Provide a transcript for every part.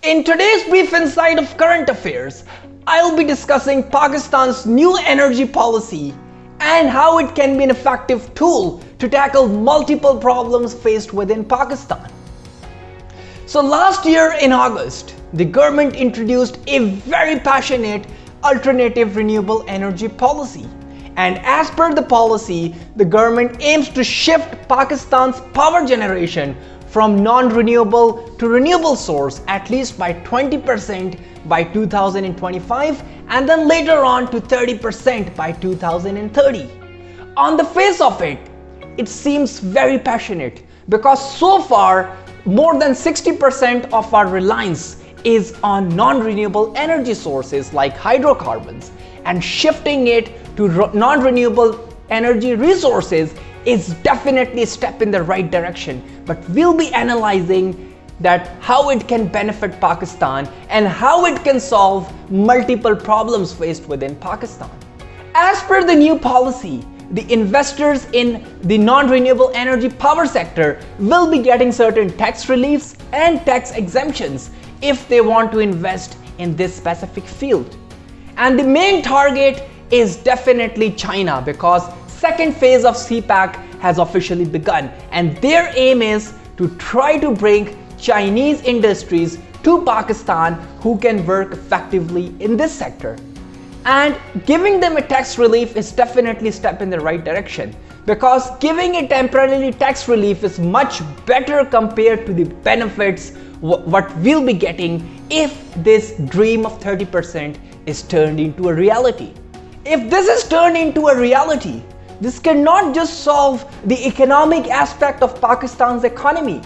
In today's brief insight of current affairs, I'll be discussing Pakistan's new energy policy and how it can be an effective tool to tackle multiple problems faced within Pakistan. So last year in August, the government introduced a very passionate alternative renewable energy policy. And as per the policy, the government aims to shift Pakistan's power generation from non-renewable to renewable source at least by 20% by 2025 and then later on to 30% by 2030. On the face of it, it seems very passionate because so far more than 60% of our reliance is on non-renewable energy sources like hydrocarbons, and shifting it to non-renewable energy resources is definitely a step in the right direction, but we'll be analyzing that how it can benefit Pakistan and how it can solve multiple problems faced within Pakistan. As per the new policy, the investors in the non-renewable energy power sector will be getting certain tax reliefs and tax exemptions if they want to invest in this specific field. And the main target is definitely China because second phase of CPEC has officially begun and their aim is to try to bring Chinese industries to Pakistan who can work effectively in this sector. And giving them a tax relief is definitely a step in the right direction because giving a temporarily tax relief is much better compared to the benefits what we'll be getting if this dream of 30% is turned into a reality. If this is turned into a reality, this cannot just solve the economic aspect of Pakistan's economy,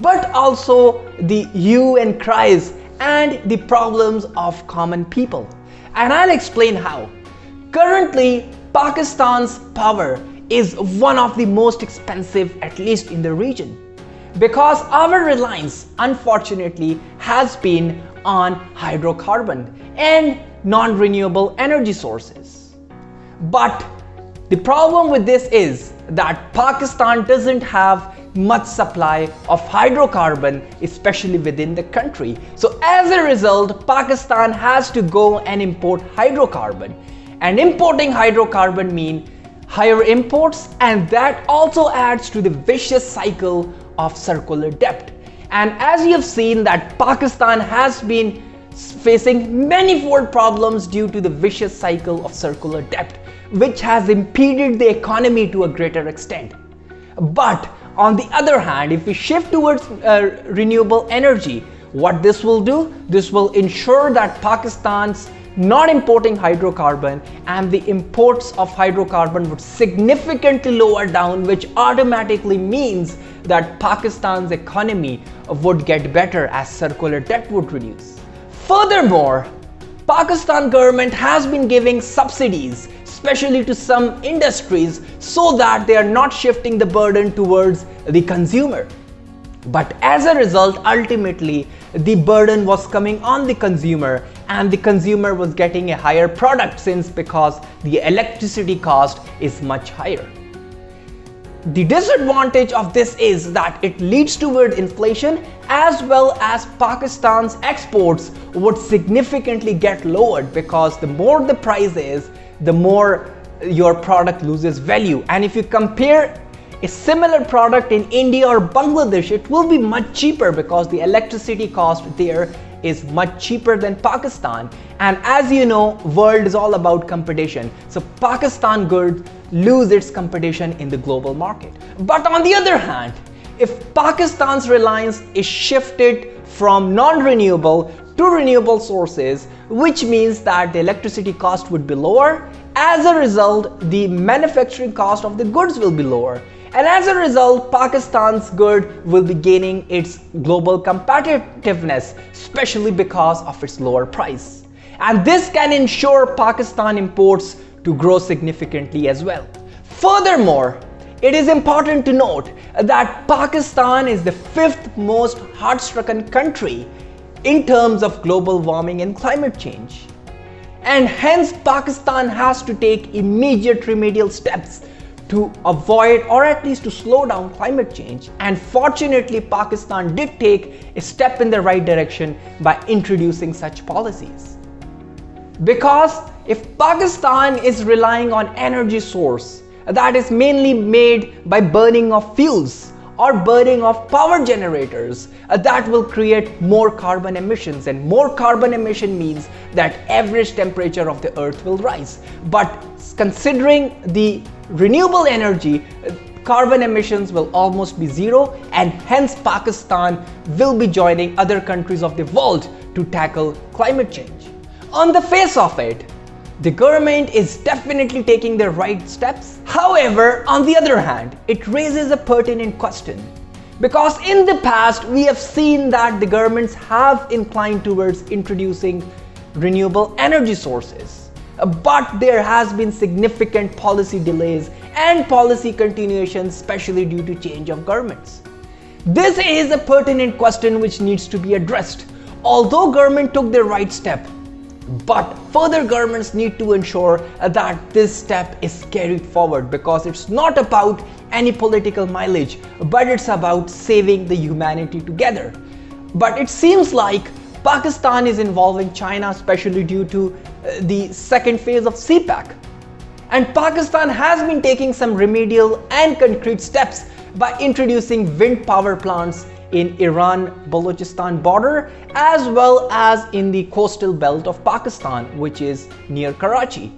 but also the hue and cries and the problems of common people. And I'll explain how. Currently, Pakistan's power is one of the most expensive, at least in the region, because our reliance, unfortunately, has been on hydrocarbon and non-renewable energy sources. But the problem with this is that Pakistan doesn't have much supply of hydrocarbon, especially within the country. So as a result, Pakistan has to go and import hydrocarbon. And importing hydrocarbon means higher imports, and that also adds to the vicious cycle of circular debt. And as you have seen that Pakistan has been facing manifold problems due to the vicious cycle of circular debt, which has impeded the economy to a greater extent. But on the other hand, if we shift towards renewable energy, what this will do? This will ensure that Pakistan's not importing hydrocarbon and the imports of hydrocarbon would significantly lower down, which automatically means that Pakistan's economy would get better as circular debt would reduce. Furthermore, Pakistan government has been giving subsidies, especially to some industries, so that they are not shifting the burden towards the consumer. But as a result, ultimately, the burden was coming on the consumer and the consumer was getting a higher product because the electricity cost is much higher. The disadvantage of this is that it leads toward inflation as well as Pakistan's exports would significantly get lowered because the more the price is, the more your product loses value. And if you compare a similar product in India or Bangladesh, it will be much cheaper because the electricity cost there is much cheaper than Pakistan. And as you know, world is all about competition. So Pakistan goods lose its competition in the global market. But on the other hand, if Pakistan's reliance is shifted from non-renewable to renewable sources, which means that the electricity cost would be lower, as a result, the manufacturing cost of the goods will be lower. And as a result, Pakistan's good will be gaining its global competitiveness, especially because of its lower price. And this can ensure Pakistan imports to grow significantly as well. Furthermore, it is important to note that Pakistan is the fifth most hot-stricken country in terms of global warming and climate change. And hence Pakistan has to take immediate remedial steps to avoid or at least to slow down climate change. And fortunately, Pakistan did take a step in the right direction by introducing such policies. Because if Pakistan is relying on energy source that is mainly made by burning of fuels or burning of power generators, that will create more carbon emissions, and more carbon emission means that average temperature of the earth will rise. But considering the renewable energy, carbon emissions will almost be zero, and hence Pakistan will be joining other countries of the world to tackle climate change. On the face of it, the government is definitely taking the right steps. However, on the other hand, it raises a pertinent question. Because in the past, we have seen that the governments have inclined towards introducing renewable energy sources. But there has been significant policy delays and policy continuations, especially due to change of governments. This is a pertinent question which needs to be addressed. Although government took the right step, but further governments need to ensure that this step is carried forward, because it's not about any political mileage, but it's about saving the humanity together. But it seems like Pakistan is involving China, especially due to the second phase of CPEC. And Pakistan has been taking some remedial and concrete steps by introducing wind power plants in Iran-Balochistan border, as well as in the coastal belt of Pakistan, which is near Karachi.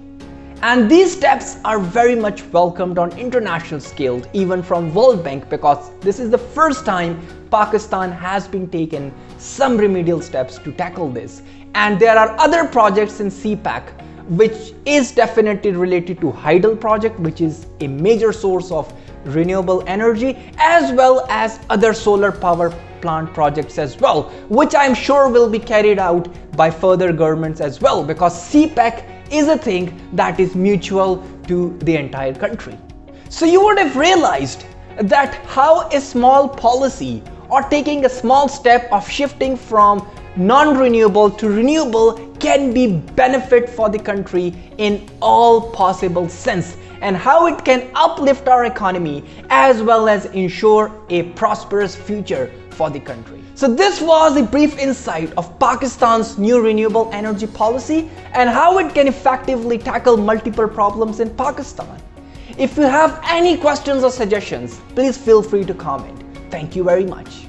And these steps are very much welcomed on international scale, even from World Bank, because this is the first time Pakistan has been taken some remedial steps to tackle this. And there are other projects in CPEC, which is definitely related to Hydel project, which is a major source of renewable energy, as well as other solar power plant projects as well, which I'm sure will be carried out by further governments as well, because CPEC is a thing that is mutual to the entire country. So you would have realized that how a small policy or taking a small step of shifting from non-renewable to renewable can be benefit for the country in all possible sense, and how it can uplift our economy as well as ensure a prosperous future for the country. So this was a brief insight of Pakistan's new renewable energy policy and how it can effectively tackle multiple problems in Pakistan. If you have any questions or suggestions, please feel free to comment. Thank you very much.